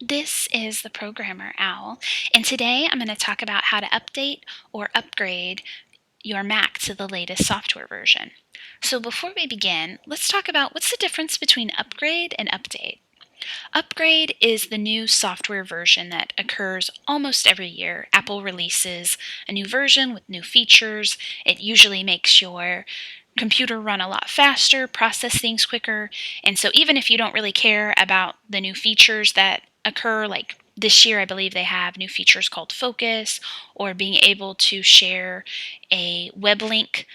This is the Programmer Owl, and today I'm going to talk about how to update or upgrade your Mac to the latest software version. So before we begin, let's talk about what's the difference between upgrade and update. Upgrade is the new software version that occurs almost every year. Apple releases a new version with new features. It usually makes your computer run a lot faster, process things quicker, and so even if you don't really care about the new features that occur, like this year I believe they have new features called Focus, or being able to share a web link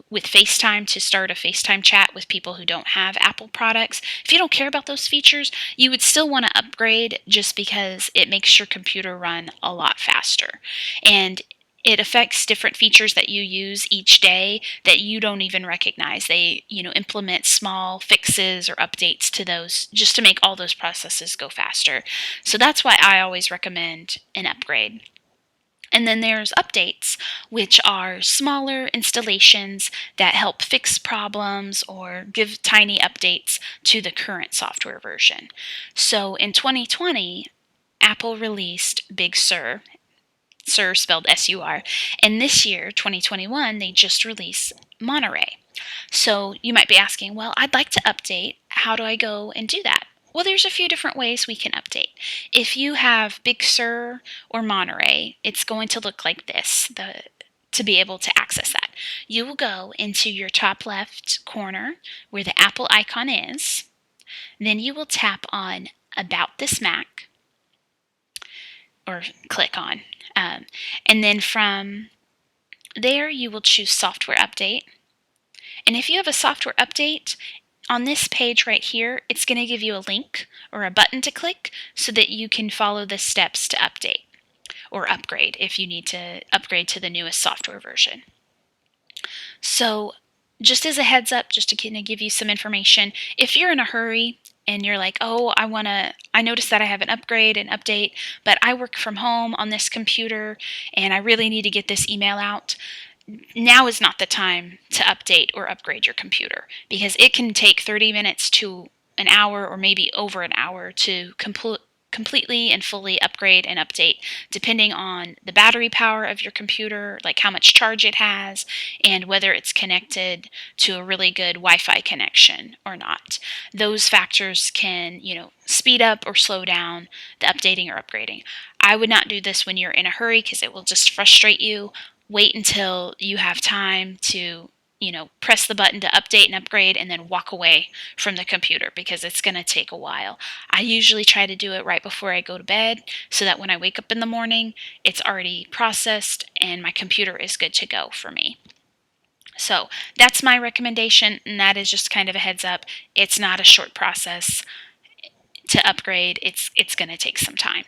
with FaceTime to start a FaceTime chat with people who don't have Apple products. If you don't care about those features, you would still want to upgrade just because it makes your computer run a lot faster. And it affects different features that you use each day that you don't even recognize. They, implement small fixes or updates to those just to make all those processes go faster. So that's why I always recommend an upgrade. And then there's updates, which are smaller installations that help fix problems or give tiny updates to the current software version. So in 2020, Apple released Big Sur. Sur spelled S-U-R. And this year, 2021, they just released Monterey. So you might be asking, well, I'd like to update. How do I go and do that? Well, there's a few different ways we can update. If you have Big Sur or Monterey, it's going to look like this to be able to access that. You will go into your top left corner where the Apple icon is. Then you will tap on About This Mac, or click on. And then from there, you will choose Software Update. And if you have a software update, on this page right here, it's going to give you a link or a button to click so that you can follow the steps to update or upgrade if you need to upgrade to the newest software version. So just as a heads up, just to kind of give you some information, if you're in a hurry and you're like, oh, I noticed that I have an upgrade and update, but I work from home on this computer and I really need to get this email out, now is not the time to update or upgrade your computer because it can take 30 minutes to an hour or maybe over an hour to completely and fully upgrade and update depending on the battery power of your computer, like how much charge it has, and whether it's connected to a really good Wi-Fi connection or not. Those factors can, speed up or slow down the updating or upgrading. I would not do this when you're in a hurry because it will just frustrate you. Wait until you have time to, press the button to update and upgrade and then walk away from the computer because it's going to take a while. I usually try to do it right before I go to bed so that when I wake up in the morning, it's already processed and my computer is good to go for me. So that's my recommendation, and that is just kind of a heads up. It's not a short process to upgrade. It's going to take some time.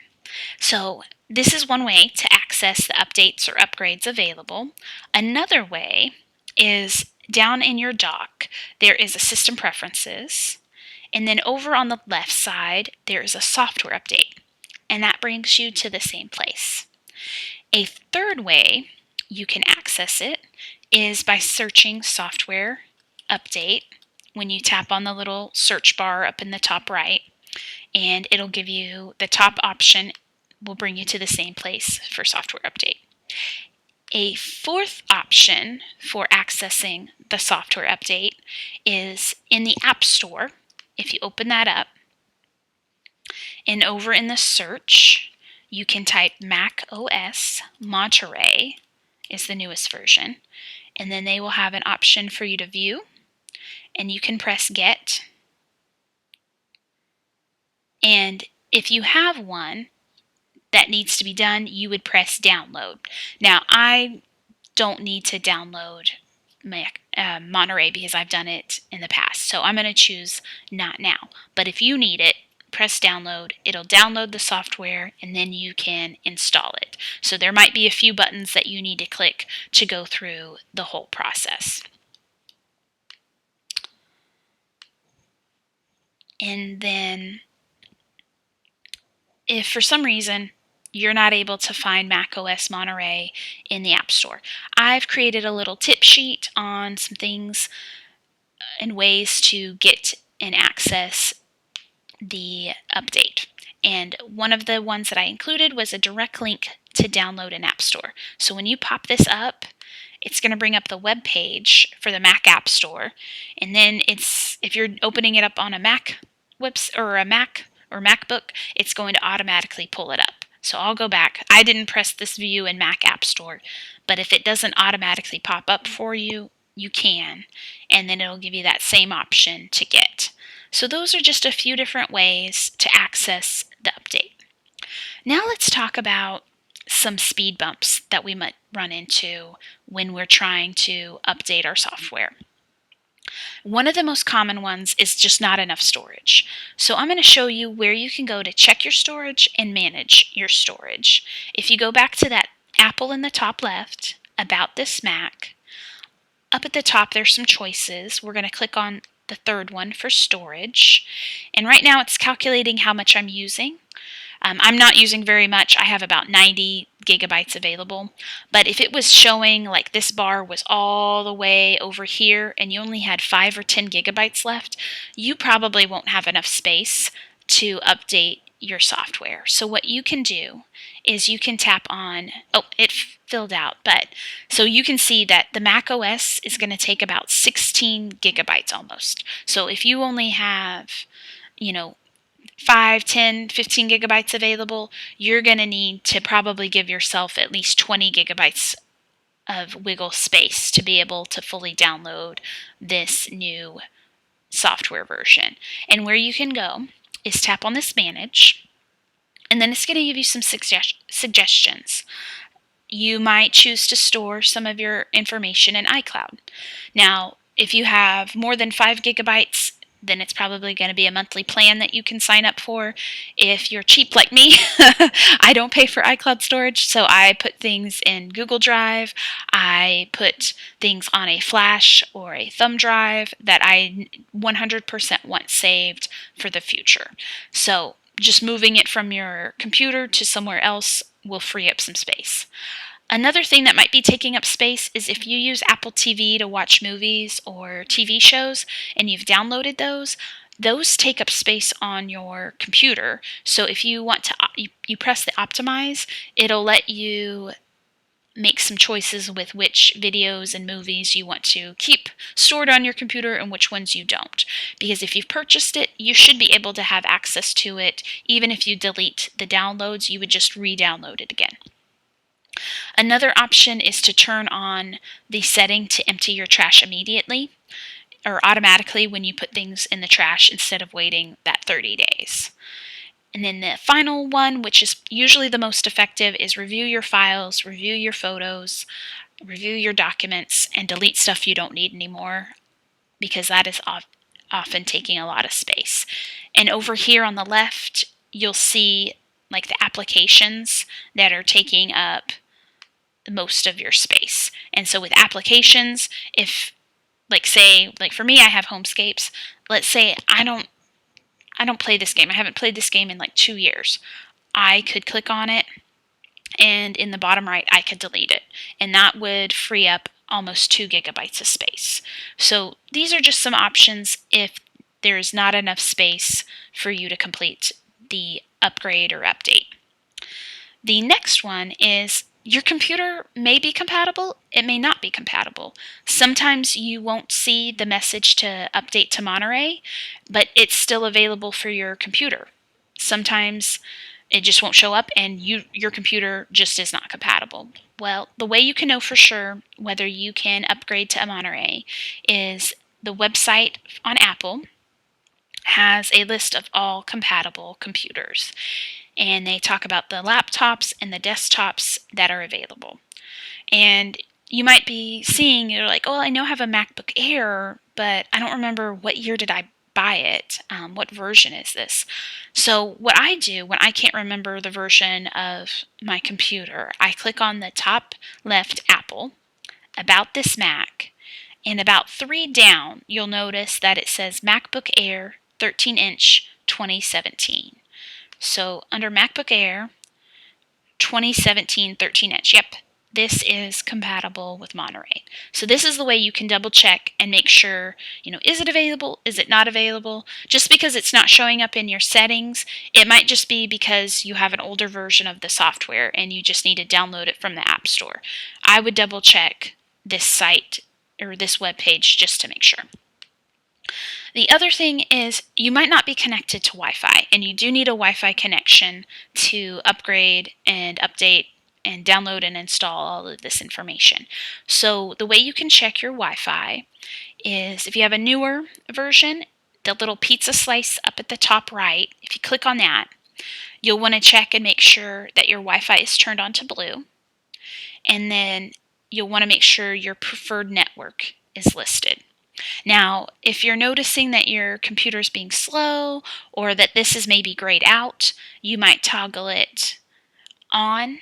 So this is one way to access the updates or upgrades available. Another way is down in your dock, there is a System Preferences, and then over on the left side, there is a Software Update, and that brings you to the same place. A third way you can access it is by searching Software Update when you tap on the little search bar up in the top right, and it'll give you the top option will bring you to the same place for Software Update. A fourth option for accessing the software update is in the App Store. If you open that up, and over in the search, you can type macOS Monterey is the newest version, and then they will have an option for you to view, and you can press Get. And if you have one that needs to be done, you would press Download. Now, I don't need to download Monterey because I've done it in the past, so I'm going to choose Not Now. But if you need it, press Download. It'll download the software, and then you can install it. So there might be a few buttons that you need to click to go through the whole process. And then if for some reason you're not able to find macOS Monterey in the App Store, I've created a little tip sheet on some things and ways to get and access the update. And one of the ones that I included was a direct link to download an app store. So when you pop this up, it's going to bring up the web page for the Mac App Store. And then if you're opening it up on a Mac or a Mac or MacBook, it's going to automatically pull it up. So I'll go back. I didn't press this view in Mac App Store, but if it doesn't automatically pop up for you, you can, and then it'll give you that same option to get. So those are just a few different ways to access the update. Now let's talk about some speed bumps that we might run into when we're trying to update our software. One of the most common ones is just not enough storage. So I'm going to show you where you can go to check your storage and manage your storage. If you go back to that Apple in the top left, About This Mac, up at the top there's some choices. We're going to click on the third one for storage. And right now it's calculating how much I'm using. I'm not using very much. I have about 90 gigabytes available. But if it was showing like this bar was all the way over here and you only had 5 or 10 gigabytes left, you probably won't have enough space to update your software. So what you can do is you can tap on, it filled out, but so you can see that the macOS is going to take about 16 gigabytes almost. So if you only have, 5, 10, 15 gigabytes available, you're going to need to probably give yourself at least 20 gigabytes of wiggle space to be able to fully download this new software version. And where you can go is tap on this Manage, and then it's going to give you some suggestions. You might choose to store some of your information in iCloud. Now, if you have more than 5 gigabytes, then it's probably going to be a monthly plan that you can sign up for. If you're cheap like me, I don't pay for iCloud storage, so I put things in Google Drive. I put things on a flash or a thumb drive that I 100% want saved for the future. So just moving it from your computer to somewhere else will free up some space. Another thing that might be taking up space is if you use Apple TV to watch movies or TV shows and you've downloaded those take up space on your computer. So if you want to, you press the optimize, it'll let you make some choices with which videos and movies you want to keep stored on your computer and which ones you don't. Because if you've purchased it, you should be able to have access to it. Even if you delete the downloads, you would just re-download it again. Another option is to turn on the setting to empty your trash immediately or automatically when you put things in the trash instead of waiting that 30 days. And then the final one, which is usually the most effective, is review your files, review your photos, review your documents, and delete stuff you don't need anymore, because that is often taking a lot of space. And over here on the left, you'll see like the applications that are taking up most of your space. And so with applications, if like for me, I have Homescapes. Let's say I don't play this game. I haven't played this game in like 2 years. I could click on it, and in the bottom right, I could delete it. And that would free up almost 2 gigabytes of space. So these are just some options if there's not enough space for you to complete the upgrade or update. The next one is your computer may be compatible, it may not be compatible. Sometimes you won't see the message to update to Monterey, but it's still available for your computer. Sometimes it just won't show up and your computer just is not compatible. Well, the way you can know for sure whether you can upgrade to a Monterey is the website on Apple has a list of all compatible computers. And they talk about the laptops and the desktops that are available. And you might be seeing, you're like, oh, I know I have a MacBook Air, but I don't remember what year did I buy it. What version is this? So what I do when I can't remember the version of my computer, I click on the top left Apple, About This Mac, and about 3 down, you'll notice that it says MacBook Air 13-inch 2017. So under MacBook Air 2017 13-inch, yep, this is compatible with Monterey. So this is the way you can double check and make sure, is it available? Is it not available? Just because it's not showing up in your settings, it might just be because you have an older version of the software and you just need to download it from the App Store. I would double check this site or this web page just to make sure. The other thing is you might not be connected to Wi-Fi, and you do need a Wi-Fi connection to upgrade and update and download and install all of this information. So the way you can check your Wi-Fi is if you have a newer version, the little pizza slice up at the top right, if you click on that, you'll want to check and make sure that your Wi-Fi is turned on to blue, and then you'll want to make sure your preferred network is listed. Now, if you're noticing that your computer is being slow or that this is maybe grayed out, you might toggle it on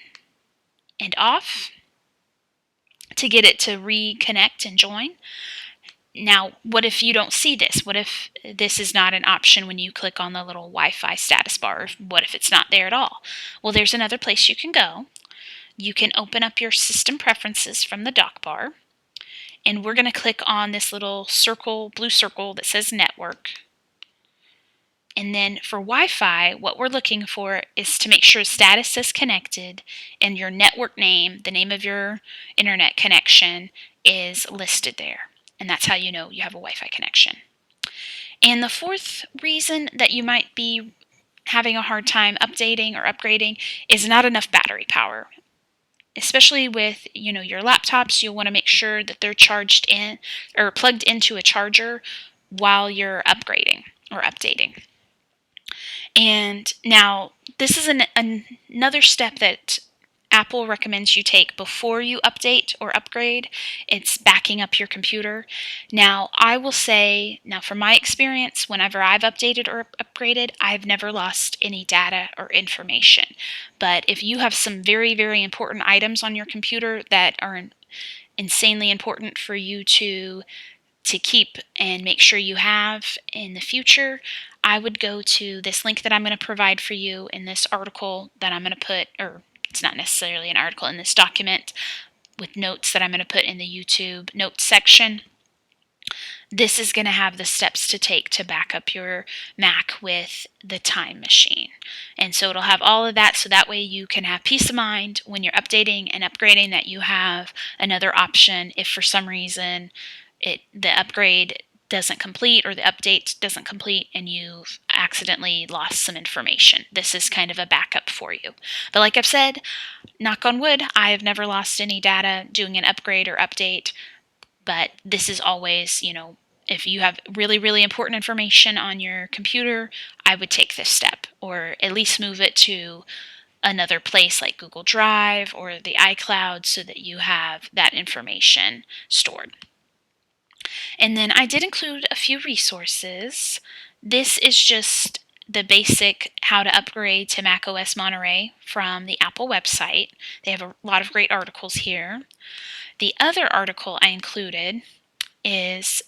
and off to get it to reconnect and join. Now, what if you don't see this? What if this is not an option when you click on the little Wi-Fi status bar? What if it's not there at all? Well, there's another place you can go. You can open up your system preferences from the dock bar. And we're going to click on this little circle, blue circle that says network. And then for Wi-Fi, what we're looking for is to make sure status says connected and your network name, the name of your internet connection, is listed there. And that's how you know you have a Wi-Fi connection. And the fourth reason that you might be having a hard time updating or upgrading is not enough battery power. Especially with your laptops, you'll want to make sure that they're charged in or plugged into a charger while you're upgrading or updating. And now this is another step that Apple recommends you take before you update or upgrade. It's backing up your computer. Now, I will say, from my experience, whenever I've updated or upgraded, I've never lost any data or information. But if you have some very, very important items on your computer that are insanely important for you to keep and make sure you have in the future, I would go to this link that I'm going to provide for you in this article that I'm going to put, or it's not necessarily an article, in this document with notes that I'm going to put in the YouTube notes section. This is going to have the steps to take to back up your Mac with the Time Machine. And so it'll have all of that, so that way you can have peace of mind when you're updating and upgrading that you have another option if for some reason the upgrade doesn't complete or the update doesn't complete and you've accidentally lost some information. This is kind of a backup for you. But like I've said, knock on wood, I have never lost any data doing an upgrade or update. But this is always, if you have really, really important information on your computer, I would take this step or at least move it to another place like Google Drive or the iCloud so that you have that information stored. And then I did include a few resources. This is just the basic how to upgrade to macOS Monterey from the Apple website. They have a lot of great articles here. The other article I included is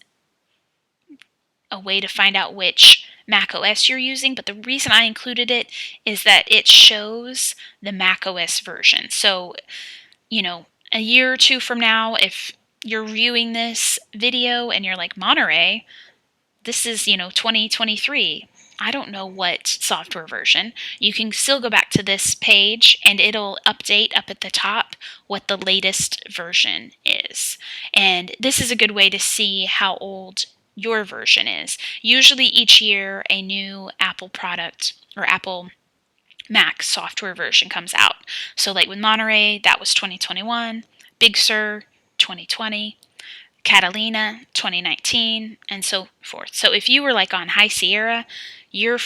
a way to find out which macOS you're using, but the reason I included it is that it shows the macOS version. So, a year or two from now, if you're viewing this video and you're like, Monterey, this is, 2023. I don't know what software version. You can still go back to this page and it'll update up at the top what the latest version is. And this is a good way to see how old your version is. Usually each year a new Apple product or Apple Mac software version comes out. So like with Monterey, that was 2021, Big Sur, 2020, Catalina, 2019, and so forth. So if you were like on High Sierra, you're,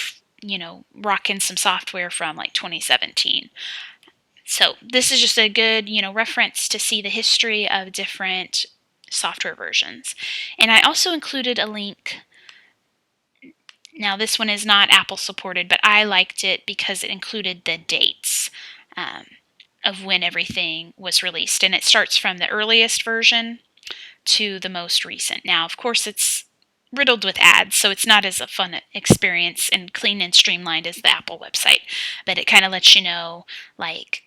rocking some software from like 2017. So this is just a good, reference to see the history of different software versions. And I also included a link. Now this one is not Apple supported, but I liked it because it included the dates of when everything was released. And it starts from the earliest version to the most recent. Now, of course, it's riddled with ads, so it's not as a fun experience and clean and streamlined as the Apple website, but it kind of lets you know, like,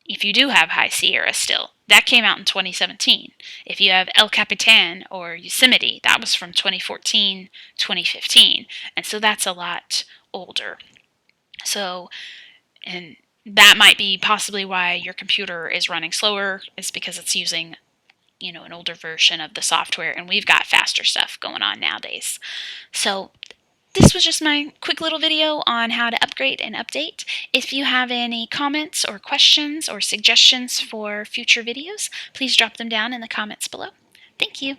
if you do have High Sierra still, that came out in 2017. If you have El Capitan or Yosemite, that was from 2014, 2015. And so that's a lot older. So, and that might be possibly why your computer is running slower, is because it's using, an older version of the software, and we've got faster stuff going on nowadays. So this was just my quick little video on how to upgrade and update. If you have any comments or questions or suggestions for future videos, please drop them down in the comments below. Thank you.